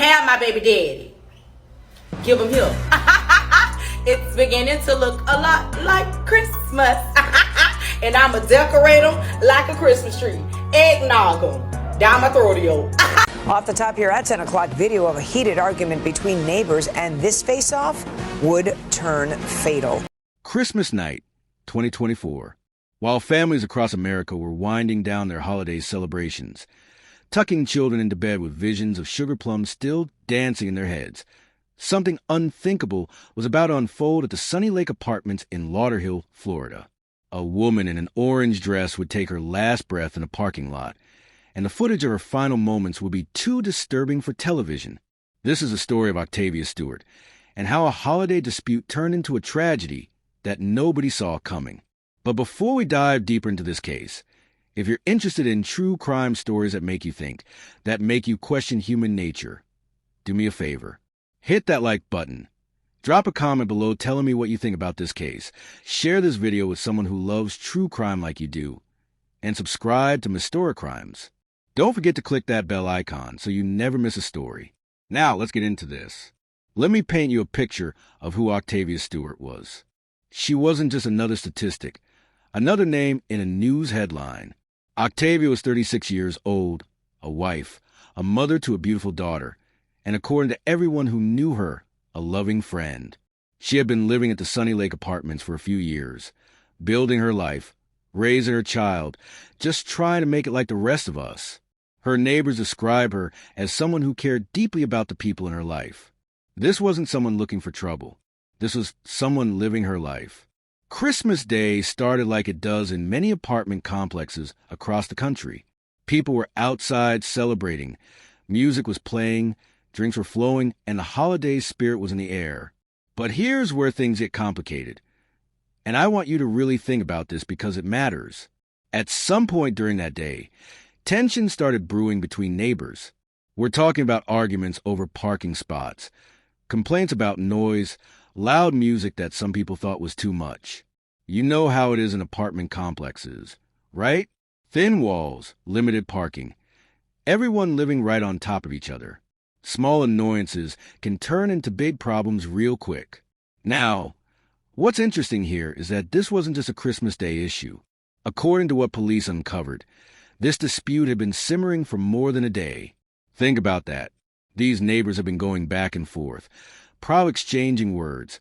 have my baby daddy. Give him here. It's beginning to look a lot like Christmas. And I'ma decorate them like a Christmas tree. Eggnog them down my throat. Off the top here at 10 o'clock, video of a heated argument between neighbors, and this face-off would turn fatal. Christmas night, 2024. While families across America were winding down their holiday celebrations, tucking children into bed with visions of sugar plums still dancing in their heads, something unthinkable was about to unfold at the Sunny Lake Apartments in Lauderhill, Florida. A woman in an orange dress would take her last breath in a parking lot, and the footage of her final moments would be too disturbing for television. This is a story of Octavia Stewart, and how a holiday dispute turned into a tragedy that nobody saw coming. But before we dive deeper into this case, if you're interested in true crime stories that make you think, that make you question human nature, do me a favor. Hit that like button. Drop a comment below telling me what you think about this case. Share this video with someone who loves true crime like you do. And subscribe to Mystora Crimes. Don't forget to click that bell icon so you never miss a story. Now, let's get into this. Let me paint you a picture of who Octavia Stewart was. She wasn't just another statistic, another name in a news headline. Octavia was 36 years old, a wife, a mother to a beautiful daughter, and according to everyone who knew her, a loving friend. She had been living at the Sunny Lake Apartments for a few years, building her life, raising her child, just trying to make it like the rest of us. Her neighbors describe her as someone who cared deeply about the people in her life. This wasn't someone looking for trouble. This was someone living her life. Christmas Day started like it does in many apartment complexes across the country. People were outside celebrating. Music was playing, drinks were flowing, and the holiday spirit was in the air. But here's where things get complicated. And I want you to really think about this because it matters. At some point during that day, tension started brewing between neighbors. We're talking about arguments over parking spots, complaints about noise, loud music that some people thought was too much. You know how it is in apartment complexes, right? Thin walls, limited parking. Everyone living right on top of each other. Small annoyances can turn into big problems real quick. Now, what's interesting here is that this wasn't just a Christmas Day issue. According to what police uncovered, this dispute had been simmering for more than a day. Think about that. These neighbors have been going back and forth, probably exchanging words,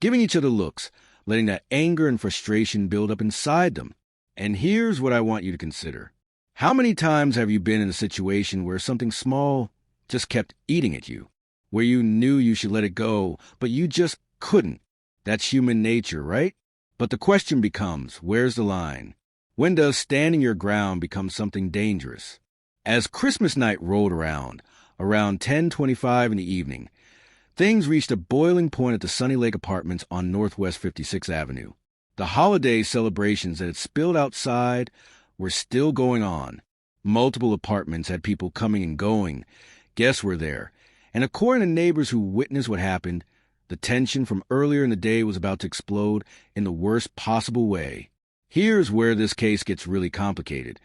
giving each other looks, letting that anger and frustration build up inside them. And here's what I want you to consider. How many times have you been in a situation where something small just kept eating at you, where you knew you should let it go, but you just couldn't? That's human nature, right? But the question becomes, where's the line? When does standing your ground become something dangerous? As Christmas night rolled around 10:25 in the evening, things reached a boiling point at the Sunny Lake Apartments on Northwest 56th Avenue. The holiday celebrations that had spilled outside were still going on. Multiple apartments had people coming and going. Guests were there. And according to neighbors who witnessed what happened, the tension from earlier in the day was about to explode in the worst possible way. Here's where this case gets really complicated.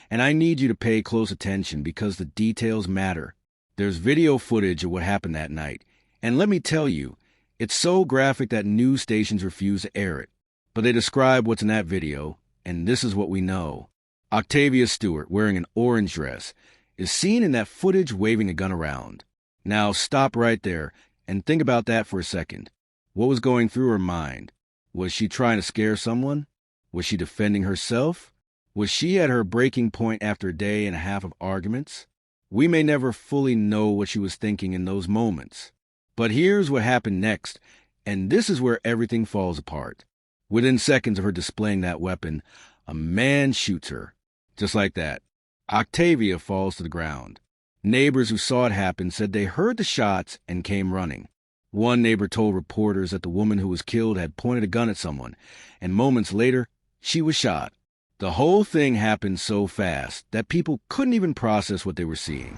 And I need you to pay close attention because the details matter. There's video footage of what happened that night. And let me tell you, it's so graphic that news stations refuse to air it. But they describe what's in that video, and this is what we know. Octavia Stewart, wearing an orange dress, is seen in that footage waving a gun around. Now stop right there and think about that for a second. What was going through her mind? Was she trying to scare someone? Was she defending herself? Was she at her breaking point after a day and a half of arguments? We may never fully know what she was thinking in those moments. But here's what happened next, and this is where everything falls apart. Within seconds of her displaying that weapon, a man shoots her. Just like that. Octavia falls to the ground. Neighbors who saw it happen said they heard the shots and came running. One neighbor told reporters that the woman who was killed had pointed a gun at someone, and moments later, she was shot. The whole thing happened so fast that people couldn't even process what they were seeing.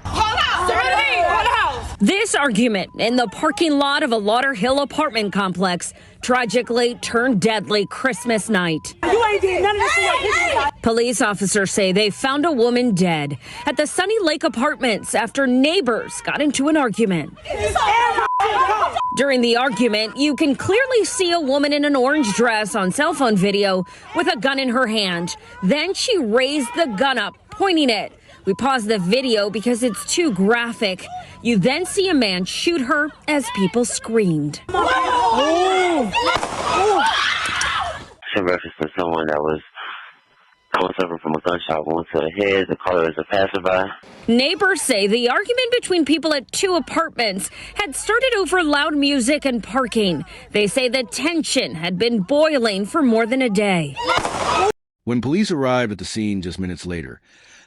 Hold the house! Hold the house! This argument in the parking lot of a Lauderhill apartment complex tragically turned deadly Christmas night. You ain't did none of this. Police officers say they found a woman dead at the Sunny Lake Apartments after neighbors got into an argument. During the argument, you can clearly see a woman in an orange dress on cell phone video with a gun in her hand. Then she raised the gun up, pointing it. We paused the video because it's too graphic. You then see a man shoot her as people screamed. She referenced to someone that was suffering from a gunshot wound to the head. The caller is a passerby. Neighbors say the argument between people at two apartments had started over loud music and parking. They say the tension had been boiling for more than a day. When police arrived at the scene just minutes later,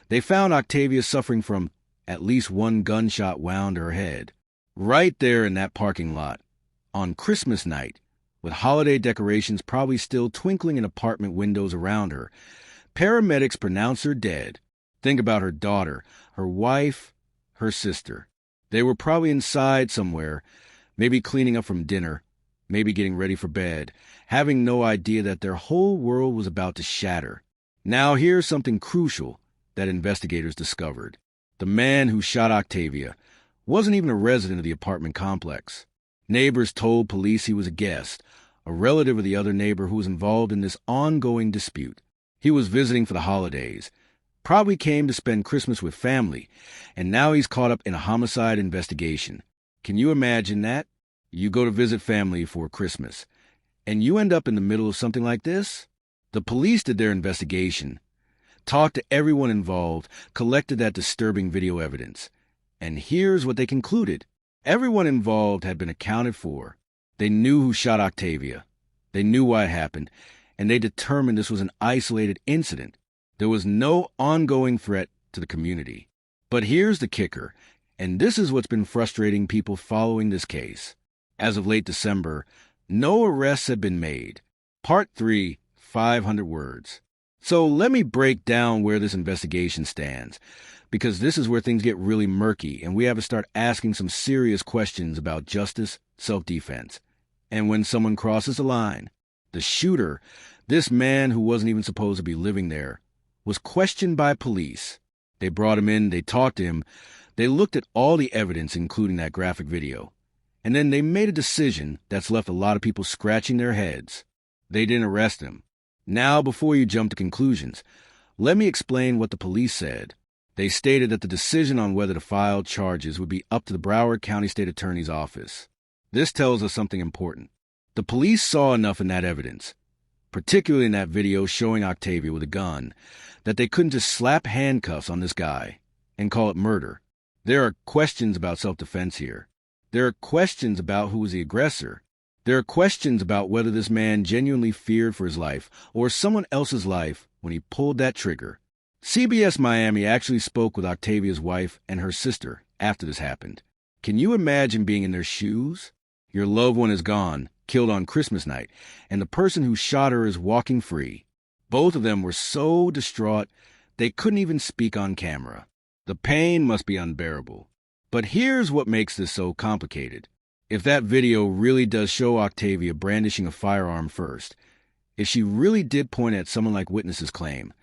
they found Octavia suffering from at least one gunshot wound to her head, right there in that parking lot, on Christmas night, with holiday decorations probably still twinkling in apartment windows around her. Paramedics pronounced her dead. Think about her daughter, her wife, her sister. They were probably inside somewhere, maybe cleaning up from dinner, maybe getting ready for bed, having no idea that their whole world was about to shatter. Now here's something crucial that investigators discovered. The man who shot Octavia wasn't even a resident of the apartment complex. Neighbors told police he was a guest, a relative of the other neighbor who was involved in this ongoing dispute. He was visiting for the holidays, probably came to spend Christmas with family, and now he's caught up in a homicide investigation. Can you imagine that? You go to visit family for Christmas, and you end up in the middle of something like this? The police did their investigation, talked to everyone involved, collected that disturbing video evidence. And here's what they concluded. Everyone involved had been accounted for. They knew who shot Octavia. They knew why it happened, and they determined this was an isolated incident. There was no ongoing threat to the community. But here's the kicker, and this is what's been frustrating people following this case. As of late December, no arrests have been made. Part 3, 500 words. So let me break down where this investigation stands, because this is where things get really murky, and we have to start asking some serious questions about justice, self-defense. And when someone crosses the line, the shooter, this man who wasn't even supposed to be living there, was questioned by police. They brought him in, they talked to him, they looked at all the evidence, including that graphic video. And then they made a decision that's left a lot of people scratching their heads. They didn't arrest him. Now, before you jump to conclusions, let me explain what the police said. They stated that the decision on whether to file charges would be up to the Broward County State Attorney's Office. This tells us something important. The police saw enough in that evidence, particularly in that video showing Octavia with a gun, that they couldn't just slap handcuffs on this guy and call it murder. There are questions about self-defense here. There are questions about who was the aggressor. There are questions about whether this man genuinely feared for his life or someone else's life when he pulled that trigger. CBS Miami actually spoke with Octavia's wife and her sister after this happened. Can you imagine being in their shoes? Your loved one is gone, killed on Christmas night, and the person who shot her is walking free. Both of them were so distraught they couldn't even speak on camera. The pain must be unbearable. But here's what makes this so complicated. If that video really does show Octavia brandishing a firearm first, if she really did point at someone like witnesses claim,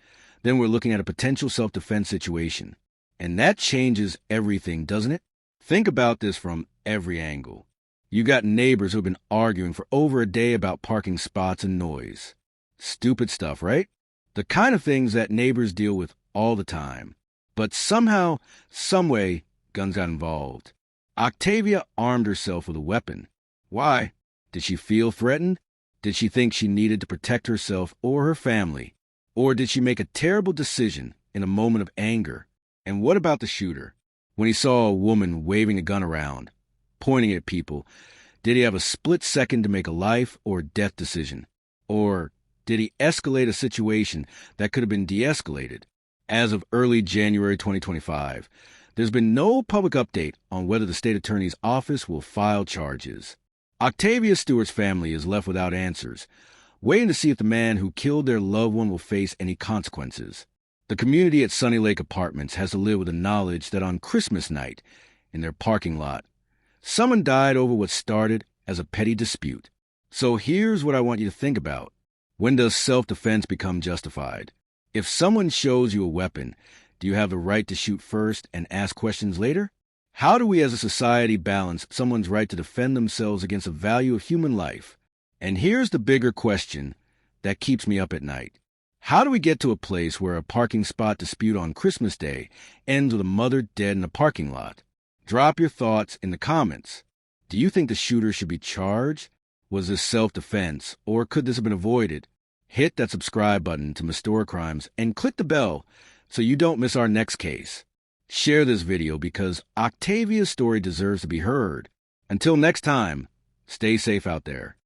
then we're looking at a potential self-defense situation. And that changes everything, doesn't it? Think about this from every angle. You got neighbors who've been arguing for over a day about parking spots and noise. Stupid stuff, right? The kind of things that neighbors deal with all the time. But somehow, someway, guns got involved. Octavia armed herself with a weapon. Why? Did she feel threatened? Did she think she needed to protect herself or her family? Or did she make a terrible decision in a moment of anger? And what about the shooter? When he saw a woman waving a gun around, pointing at people, did he have a split second to make a life or death decision? Or did he escalate a situation that could have been de-escalated? As of early January 2025, there's been no public update on whether the state attorney's office will file charges. Octavia Stewart's family is left without answers, waiting to see if the man who killed their loved one will face any consequences. The community at Sunny Lake Apartments has to live with the knowledge that on Christmas night, in their parking lot, Someone died over what started as a petty dispute. So here's what I want you to think about. When does self-defense become justified? If someone shows you a weapon, do you have the right to shoot first and ask questions later? How do we as a society balance someone's right to defend themselves against the value of human life? And here's the bigger question that keeps me up at night. How do we get to a place where a parking spot dispute on Christmas Day ends with a mother dead in a parking lot? Drop your thoughts in the comments. Do you think the shooter should be charged? Was this self-defense, or could this have been avoided? Hit that subscribe button to Mystora Crimes and click the bell so you don't miss our next case. Share this video because Octavia's story deserves to be heard. Until next time, stay safe out there.